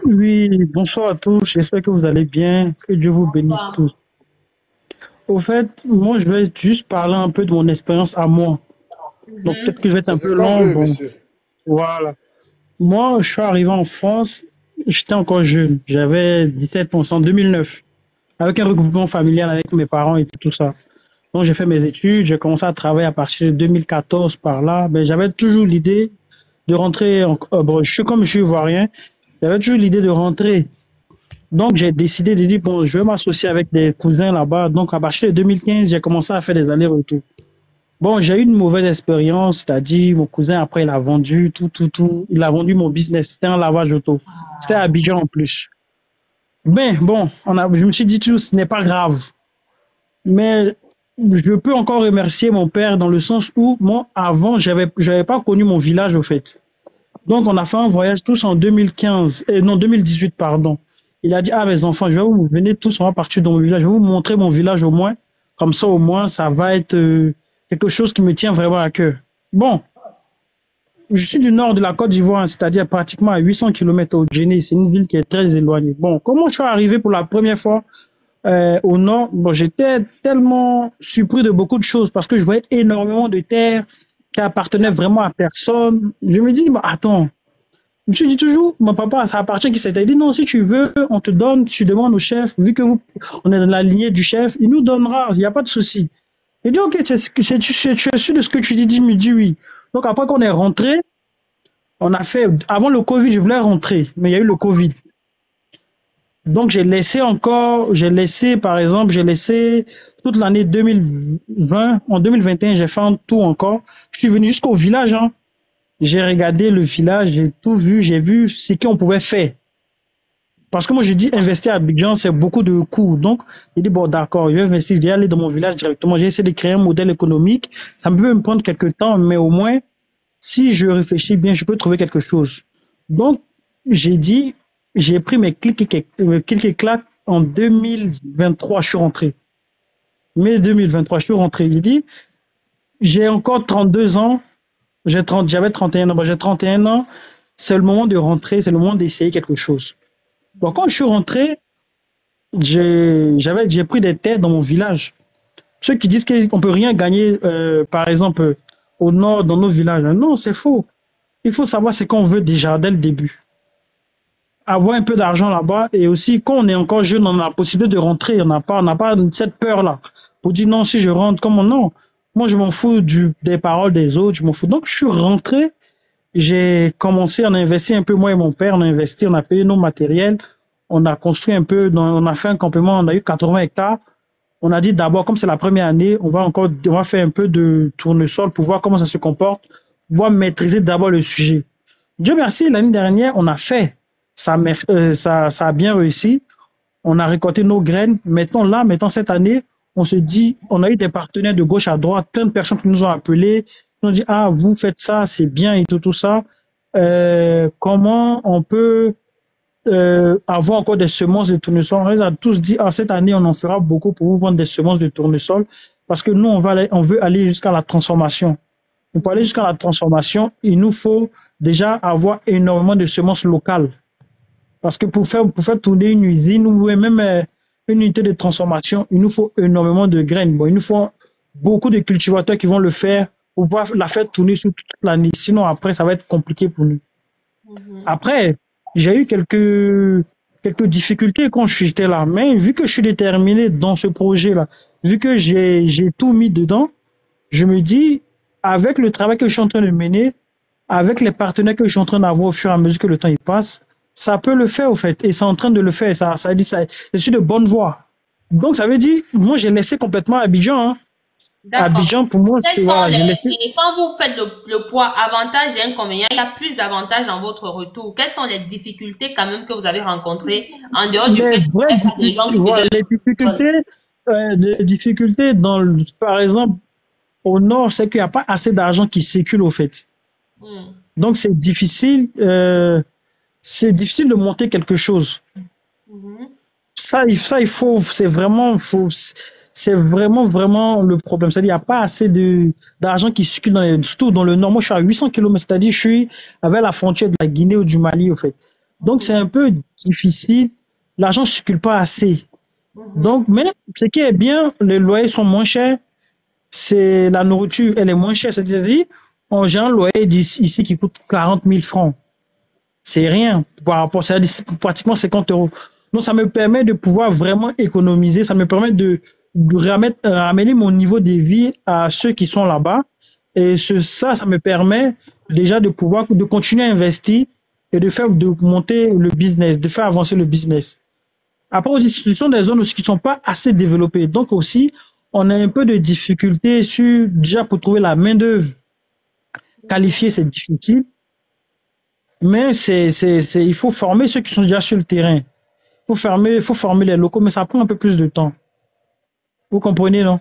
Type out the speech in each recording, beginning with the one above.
Oui, bonsoir à tous. J'espère que vous allez bien. Que Dieu vous bénisse Bonsoir. tous. Au fait, moi, je vais juste parler un peu de mon expérience à moi. Donc, peut-être que je vais être C'est un ce peu qu'on long. veut, Bon, monsieur. voilà. Moi, je suis arrivé en France. J'étais encore jeune. J'avais 17 ans, c'est en 2009. Avec un regroupement familial avec mes parents et tout ça. Donc, j'ai fait mes études. J'ai commencé à travailler à partir de 2014 par là. Ben, j'avais toujours l'idée de rentrer. Bon, je suis comme je suis ivoirien. J'avais toujours l'idée de rentrer. Donc, j'ai décidé de dire, bon, je vais m'associer avec des cousins là-bas. Donc, à partir de 2015, j'ai commencé à faire des allers-retours. Bon, j'ai eu une mauvaise expérience, c'est-à-dire, mon cousin, après, il a vendu tout. Il a vendu mon business. C'était un lavage auto. C'était à Abidjan en plus. Ben, bon, je me suis dit, tout, ce n'est pas grave. Mais je peux encore remercier mon père dans le sens où, moi, avant, j'avais pas connu mon village, au fait. Donc, on a fait un voyage tous en 2015, non, 2018, pardon. Il a dit, ah, mes enfants, je vais vous venir tous, on va partir dans mon village, je vais vous montrer mon village au moins. Comme ça, au moins, ça va être quelque chose qui me tient vraiment à cœur. Bon, je suis du nord de la Côte d'Ivoire, hein, c'est-à-dire pratiquement à 800 km au Djéné. C'est une ville qui est très éloignée. Bon, comment je suis arrivé pour la première fois au nord? Bon, j'étais tellement surpris de beaucoup de choses parce que je voyais énormément de terres qui appartenaient vraiment à personne. Je me dis, bah, attends, je me suis dit toujours, mon papa, ça appartient qui s'était dit, non, si tu veux, on te donne, tu demandes au chef, vu que on est dans la lignée du chef, il nous donnera, il n'y a pas de souci. Il dit, ok, tu es sûr de ce que tu dis, il me dit oui. Donc après qu'on est rentré, on a fait, avant le Covid, je voulais rentrer, mais il y a eu le Covid. Donc j'ai laissé, par exemple, j'ai laissé toute l'année 2020, en 2021, j'ai fait un tour encore. Je suis venu jusqu'au village, hein. J'ai regardé le village, j'ai tout vu, j'ai vu ce qu'on pouvait faire. Parce que moi, je dis investir à Abidjan, c'est beaucoup de coûts. Donc, il dit, bon, d'accord, je vais investir, je vais aller dans mon village directement. J'ai essayé de créer un modèle économique. Ça peut me prendre quelques temps, mais au moins, si je réfléchis bien, je peux trouver quelque chose. Donc, j'ai dit, j'ai pris mes clics et claques en 2023, je suis rentré. Mai 2023, je suis rentré. J'ai dit, j'ai encore 32 ans, j'avais 31 ans, bon, j'ai 31 ans, c'est le moment de rentrer, c'est le moment d'essayer quelque chose. Donc, quand je suis rentré, j'ai pris des terres dans mon village. Ceux qui disent qu'on peut rien gagner, par exemple, au nord, dans nos villages, non, c'est faux. Il faut savoir ce qu'on veut déjà dès le début. Avoir un peu d'argent là-bas et aussi, quand on est encore jeune, on a la possibilité de rentrer. On n'a pas cette peur-là. Pour dire non, si je rentre, comment non. Moi, je m'en fous des paroles des autres, je m'en fous. Donc, je suis rentré, j'ai commencé, on a investi un peu, moi et mon père, on a investi, on a payé nos matériels, on a construit un peu, on a fait un campement, on a eu 80 hectares. On a dit d'abord, comme c'est la première année, on va faire un peu de tournesol pour voir comment ça se comporte, voir maîtriser d'abord le sujet. Dieu merci, l'année dernière, on a fait. Ça a bien réussi. On a récolté nos graines. Maintenant cette année, on se dit, on a eu des partenaires de gauche à droite, plein de personnes qui nous ont appelés, qui nous ont dit, ah, vous faites ça, c'est bien et tout ça. Comment on peut avoir encore des semences de tournesol? On les a tous dit, ah, cette année, on en fera beaucoup pour vous vendre des semences de tournesol parce que nous, on veut aller jusqu'à la transformation. Et pour aller jusqu'à la transformation, il nous faut déjà avoir énormément de semences locales. Parce que pour faire tourner une usine ou même une unité de transformation, il nous faut énormément de graines. Bon, il nous faut beaucoup de cultivateurs qui vont le faire pour pouvoir la faire tourner sur toute l'année. Sinon, après, ça va être compliqué pour nous. Mhm. Après, j'ai eu quelques difficultés quand j'étais là. Mais vu que je suis déterminé dans ce projet-là, vu que j'ai tout mis dedans, je me dis, avec le travail que je suis en train de mener, avec les partenaires que je suis en train d'avoir au fur et à mesure que le temps il passe, ça peut le faire au fait. Et c'est en train de le faire. Ça dit ça. Je suis de bonne voie. Donc ça veut dire, moi j'ai laissé complètement Abidjan, hein. D'accord. Abidjan pour moi, Quels c'est sont voilà, j'ai laissé. et quand vous faites le poids, avantages et inconvénients, il y a plus d'avantages dans votre retour. Quelles sont les difficultés quand même que vous avez rencontrées en dehors du fait Les que vous vraies êtes des gens difficultés, qui voilà, faisaient le sol? les difficultés par exemple, au nord, c'est qu'il n'y a pas assez d'argent qui circule au fait. Hmm. Donc c'est difficile de monter quelque chose. Mhm. Il faut, c'est vraiment le problème. C'est-à-dire, il n'y a pas assez d'argent qui circule surtout dans le nord. Moi, je suis à 800 km, c'est-à-dire, je suis avec la frontière de la Guinée ou du Mali, au fait. Donc, c'est un peu difficile. L'argent ne circule pas assez. Mhm. Donc, mais ce qui est bien, les loyers sont moins chers. C'est la nourriture, elle est moins chère. C'est-à-dire, j'ai un loyer ici qui coûte 40 000 francs. C'est rien par rapport, c'est pratiquement 50 euros. Donc, ça me permet de pouvoir vraiment économiser. Ça me permet de ramener mon niveau de vie à ceux qui sont là-bas. Et ça me permet déjà de continuer à investir et de monter le business, de faire avancer le business. Après aussi, ce sont des zones aussi qui ne sont pas assez développées. Donc aussi, on a un peu de difficulté déjà pour trouver la main-d'œuvre qualifiée, c'est difficile. Mais il faut former ceux qui sont déjà sur le terrain. Il faut former les locaux, mais ça prend un peu plus de temps. Vous comprenez, non?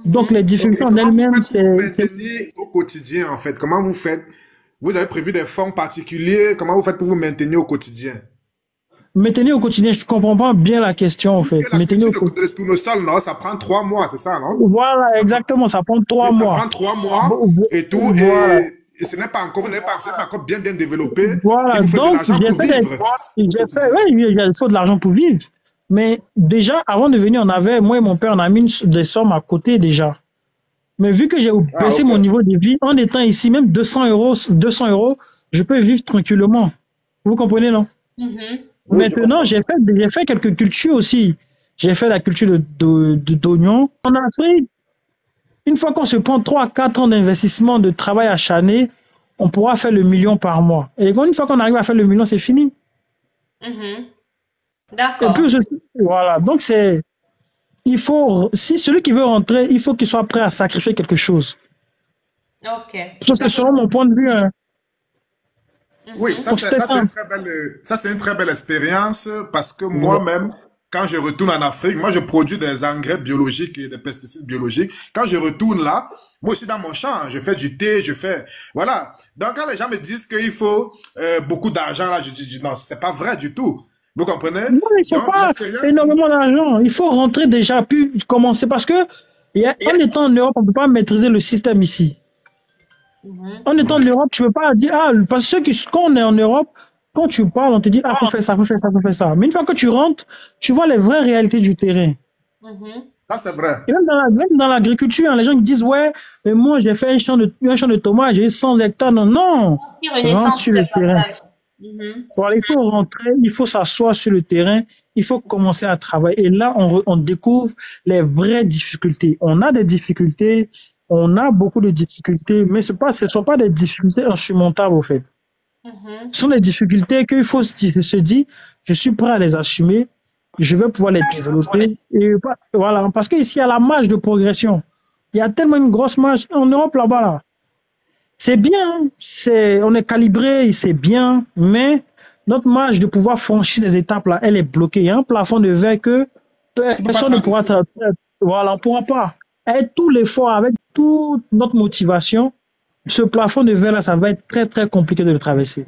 Donc, Mhm. les Ok, difficultés en comment vous elles-mêmes, faites pour vous maintenir au quotidien, en fait? Comment vous faites? Vous avez prévu des fonds particuliers? Comment vous faites pour vous maintenir au quotidien? maintenir au quotidien. Je ne comprends pas bien la question, en Puisque fait. la Maintenir culture au quotidien. de tournesol, non, ça prend 3 mois, c'est ça, non? Voilà, Ça prend, exactement. Ça prend trois oui, ça mois. prend 3 mois et tout, Voilà. et ce n'est pas encore, ce n'est pas encore bien développé. Il Voilà, vous faut de donc l'argent pour vivre au quotidien. ouais, il faut de l'argent pour vivre. Mais déjà, avant de venir, moi et mon père, on a mis des sommes à côté déjà. Mais vu que j'ai Ah, baissé ok. mon niveau de vie, en étant ici, même 200 euros, je peux vivre tranquillement. Vous comprenez, non? Mhm. Oui, je Maintenant, comprends. j'ai fait quelques cultures aussi. J'ai fait la culture d'oignons. En Afrique, une fois qu'on se prend 3 à 4 ans d'investissement, de travail acharné, on pourra faire le million par mois. Et une fois qu'on arrive à faire le million, c'est fini. Mhm. Et puis, D'accord. voilà. Donc, si celui qui veut rentrer, il faut qu'il soit prêt à sacrifier quelque chose. Ok. Ça, c'est selon D'accord. mon point de vue, hein. Oui, Mhm. Donc, c'était ça. ça c'est une très belle expérience parce que Ouais. moi-même, quand je retourne en Afrique, moi je produis des engrais biologiques et des pesticides biologiques. Quand je retourne là, moi aussi dans mon champ, je fais du thé, voilà. Donc quand les gens me disent qu'il faut beaucoup d'argent là, je dis non, c'est pas vrai du tout. Vous comprenez? Non, il ne faut Donc pas l'expérience, énormément d'argent. Il faut rentrer déjà, puis commencer. Parce que en étant en Europe, on ne peut pas maîtriser le système ici. Mhm. En étant en Europe, tu ne peux pas dire, parce que quand on est en Europe, quand tu parles, on te dit, faut faire ça, faut faire ça, faut faire ça. Mais une fois que tu rentres, tu vois les vraies réalités du terrain. Mhm. ça c'est vrai. Et même dans l'agriculture, hein, les gens qui disent, ouais, mais moi, j'ai fait un champ de tomates, j'ai 100 hectares. Non, non. Aussi, Rentre Renaissance sur le fait terrain. partage. Mhm. Voilà, il faut rentrer, il faut s'asseoir sur le terrain, il faut commencer à travailler. Et là, on découvre les vraies difficultés. On a des difficultés, on a beaucoup de difficultés, mais ce ne sont pas des difficultés insurmontables, au fait. Mhm. Ce sont des difficultés qu'il faut se dire, je suis prêt à les assumer, je vais pouvoir les développer. Et voilà, parce qu'ici, il y a la marge de progression. Il y a tellement une grosse marge en Europe là-bas, là. C'est bien, on est calibré, c'est bien, mais notre marge de pouvoir franchir ces étapes-là, elle est bloquée. Il y a un plafond de verre que Tu peux pas personne ne pourra traverser. voilà, on ne pourra pas. Avec tout l'effort, avec toute notre motivation, ce plafond de verre-là, ça va être très, très compliqué de le traverser.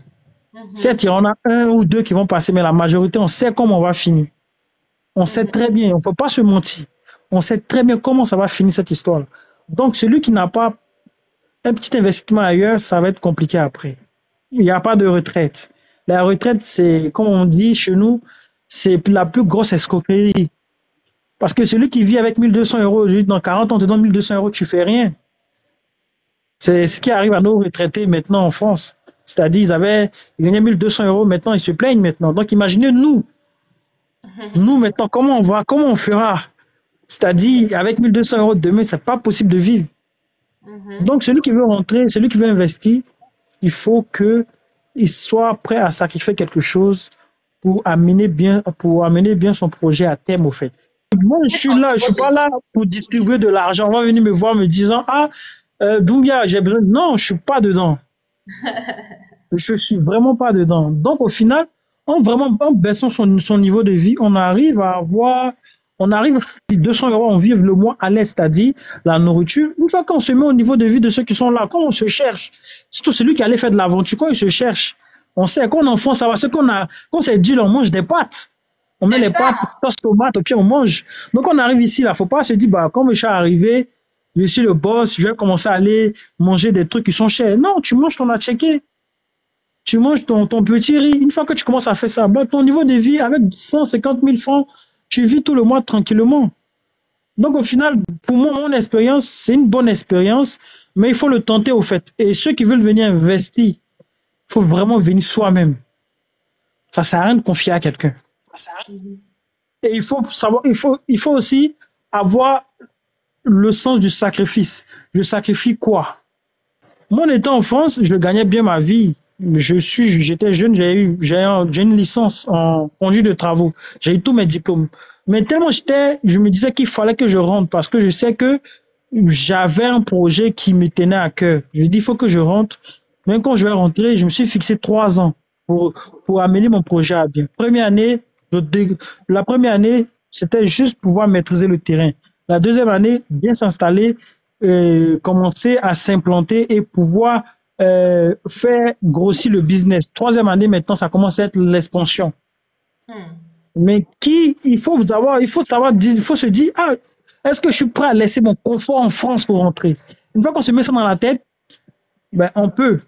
Certes, Mhm. il y en a un ou deux qui vont passer, mais la majorité, on sait comment on va finir. On sait Mhm. très bien, il ne faut pas se mentir. On sait très bien comment ça va finir cette histoire. Donc, celui qui n'a pas un petit investissement ailleurs, ça va être compliqué après. Il n'y a pas de retraite. La retraite, c'est, comme on dit chez nous, c'est la plus grosse escroquerie. Parce que celui qui vit avec 1 200 euros, dans 40 ans, on te donne 1 200 euros, tu fais rien. C'est ce qui arrive à nos retraités maintenant en France. C'est-à-dire, ils gagnaient 1 200 euros, maintenant ils se plaignent maintenant. Donc imaginez nous maintenant, comment on fera? C'est-à-dire, avec 1 200 euros demain, c'est pas possible de vivre. Mhm. Donc celui qui veut rentrer, celui qui veut investir, il faut qu'il soit prêt à sacrifier quelque chose pour amener bien son projet à terme, au fait. Moi, Quel est ton je niveau suis pas de... là pour distribuer de l'argent. On va venir me voir me disant, Doumbia, j'ai besoin. Non, je suis pas dedans. Je suis vraiment pas dedans. Donc, au final, en baissant son niveau de vie, on arrive à 200 euros, on vit le mois à l'aise, c'est-à-dire la nourriture. Une fois qu'on se met au niveau de vie de ceux qui sont là, quand on se cherche, surtout celui qui allait faire de l'aventure, quand il se cherche, on sait qu'on enfant, ça va, quand c'est dur, on mange des pâtes. On met C'est les ça. pâtes, sauce tomate, puis on mange. Donc, on arrive ici, là, faut pas se dire, comme je suis arrivé, je suis le boss, je vais commencer à aller manger des trucs qui sont chers. Non, tu manges ton checké. tu manges ton petit riz. Une fois que tu commences à faire ça, bah, ton niveau de vie, avec 150 000 francs, tu vis tout le mois tranquillement. Donc, au final, pour moi, mon expérience, c'est une bonne expérience, mais il faut le tenter, au fait. Et ceux qui veulent venir investir, il faut vraiment venir soi-même. Ça ne sert à rien de confier à quelqu'un. Et il faut savoir, il faut aussi avoir le sens du sacrifice. Je sacrifie quoi? Moi, en étant en France, je gagnais bien ma vie. J'étais jeune, j'ai une licence en conduite de travaux. J'ai eu tous mes diplômes. Mais tellement je me disais qu'il fallait que je rentre parce que je sais que j'avais un projet qui me tenait à cœur. Je dis, il faut que je rentre. Même quand je vais rentrer, je me suis fixé 3 ans pour amener mon projet à bien. La première année, c'était juste pouvoir maîtriser le terrain. La deuxième année, bien s'installer, commencer à s'implanter et pouvoir faire grossir le business. Troisième année, maintenant, ça commence à être l'expansion. Mais il faut se dire, ah, est-ce que je suis prêt à laisser mon confort en France pour rentrer? Une fois qu'on se met ça dans la tête, ben, on peut.